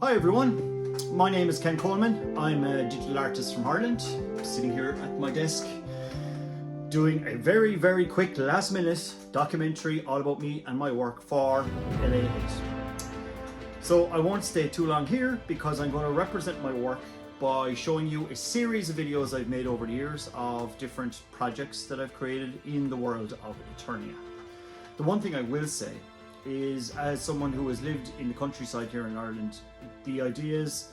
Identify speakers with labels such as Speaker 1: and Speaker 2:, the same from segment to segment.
Speaker 1: Hi everyone, my name is Ken Coleman. I'm a digital artist from Ireland, sitting here at my desk doing a very quick last minute documentary all about me and my work for LA8. So I won't stay too long here because I'm going to represent my work by showing you a series of videos I've made over the years of different projects that I've created in the world of Eternia. The one thing I will say is, as someone who has lived in the countryside here in Ireland, the ideas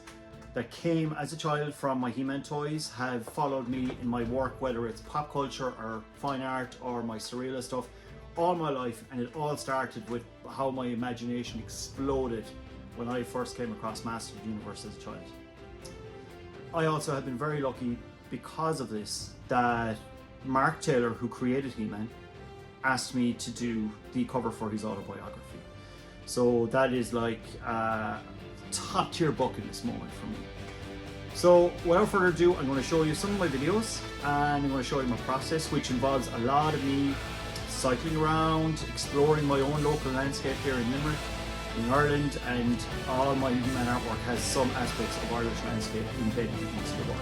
Speaker 1: that came as a child from my He-Man toys have followed me in my work, whether it's pop culture or fine art or my surrealist stuff, all my life. And it all started with how my imagination exploded when I first came across Masters of the Universe as a child. I also have been very lucky because of this that Mark Taylor, who created He-Man, asked me to do the cover for his autobiography. So that is like a top tier book in this moment for me. So without further ado, I'm going to show you some of my videos and I'm going to show you my process, which involves a lot of me cycling around, exploring my own local landscape here in Limerick, in Ireland, and all my He-Man artwork has some aspects of Irish landscape embedded into the work.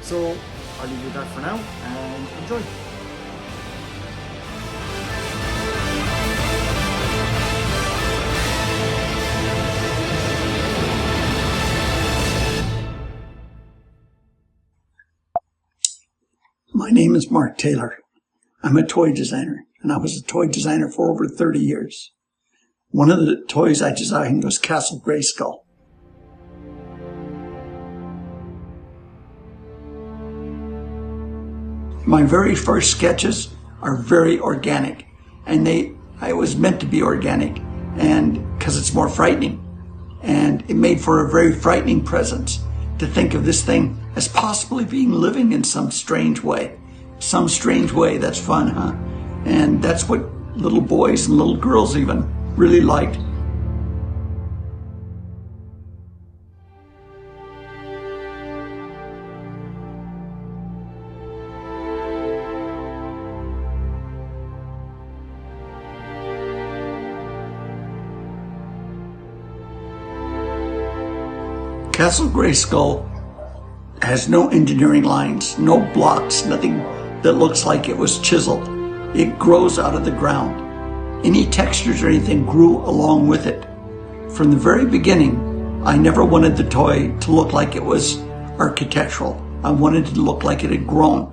Speaker 1: So I'll leave you with that for now and enjoy.
Speaker 2: My name is Mark Taylor. I'm a toy designer, and I was a toy designer for over 30 years. One of the toys I designed was Castle Grayskull. My very first sketches are very organic, and I was meant to be organic, and because it's more frightening. And it made for a very frightening presence to think of this thing as possibly being living in some strange way. Some strange way, that's fun, huh? And that's what little boys and little girls even really liked. Castle Grayskull has no engineering lines, no blocks, nothing that looks like it was chiseled. It grows out of the ground. Any textures or anything grew along with it. From the very beginning, I never wanted the toy to look like it was architectural. I wanted it to look like it had grown.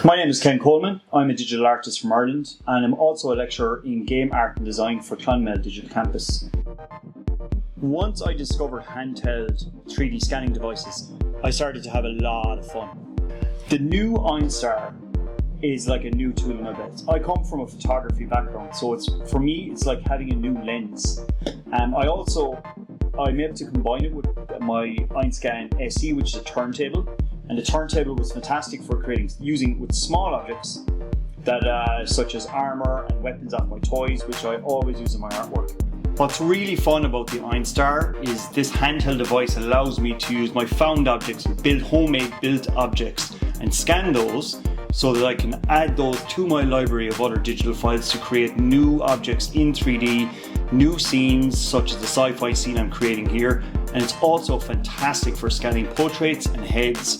Speaker 1: My name is Ken Coleman. I'm a digital artist from Ireland, and I'm also a lecturer in game art and design for Clonmel Digital Campus. Once I discovered handheld 3D scanning devices, I started to have a lot of fun. The new Einstar is like a new tool in my belt. I come from a photography background, so for me it's like having a new lens. I'm able to combine it with my Einscan SE, which is a turntable. And the turntable was fantastic for using with small objects that such as armor and weapons off my toys, which I always use in my artwork. What's really fun about the Einstar is this handheld device allows me to use my found objects, build homemade built objects, and scan those so that I can add those to my library of other digital files to create new objects in 3D, new scenes such as the sci-fi scene I'm creating here. And it's also fantastic for scanning portraits and heads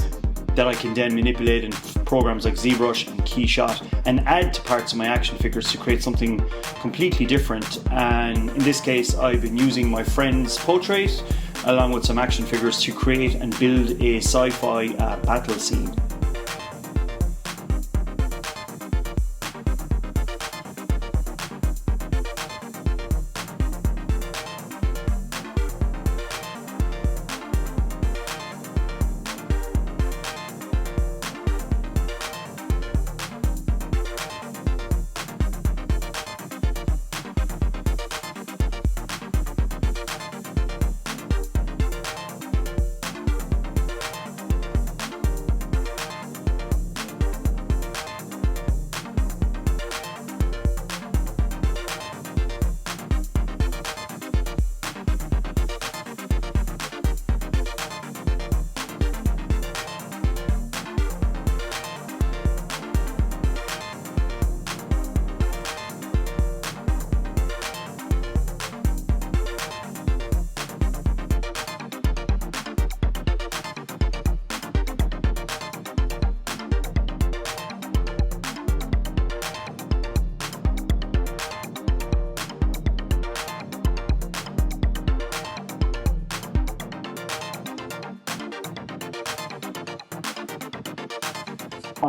Speaker 1: that I can then manipulate in programs like ZBrush and KeyShot and add to parts of my action figures to create something completely different. And in this case, I've been using my friend's portrait along with some action figures to create and build a sci-fi battle scene.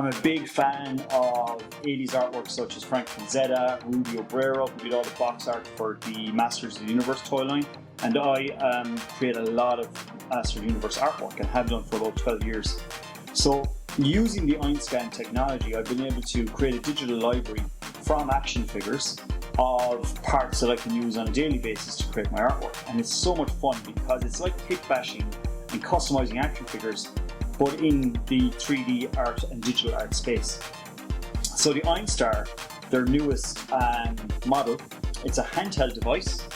Speaker 1: I'm a big fan of 80s artwork such as Frank Frazetta, Rudy Obrero, who did all the box art for the Masters of the Universe toy line. And I create a lot of Masters of the Universe artwork and have done for about 12 years. So using the Einscan technology, I've been able to create a digital library from action figures of parts that I can use on a daily basis to create my artwork. And it's so much fun because it's like kit bashing and customizing action figures, but in the 3D art and digital art space. So the Einstar, their newest model, it's a handheld device,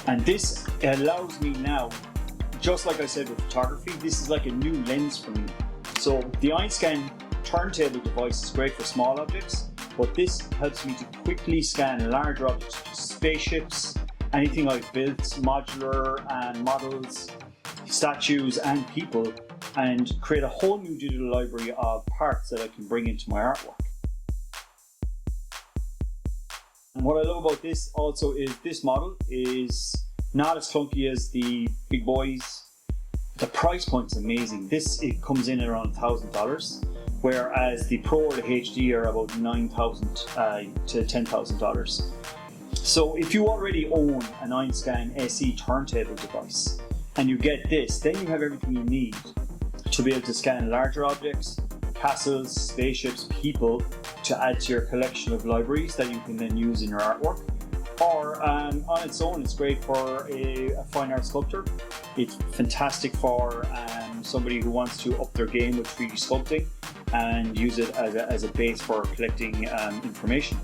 Speaker 1: and this allows me now, just like I said with photography, this is like a new lens for me. So the Einscan turntable device is great for small objects, but this helps me to quickly scan larger objects, spaceships, anything I've built, modular and models, statues and people, and create a whole new digital library of parts that I can bring into my artwork. And what I love about this also is this model is not as clunky as the big boys. The price point is amazing. It comes in at around $1,000, whereas the Pro or the HD are about $9,000 to $10,000. So if you already own an Einscan SE turntable device and you get this, then you have everything you need to be able to scan larger objects, castles, spaceships, people, to add to your collection of libraries that you can then use in your artwork. Or on its own, it's great for a fine art sculptor. It's fantastic for somebody who wants to up their game with 3D sculpting and use it as a base for collecting information.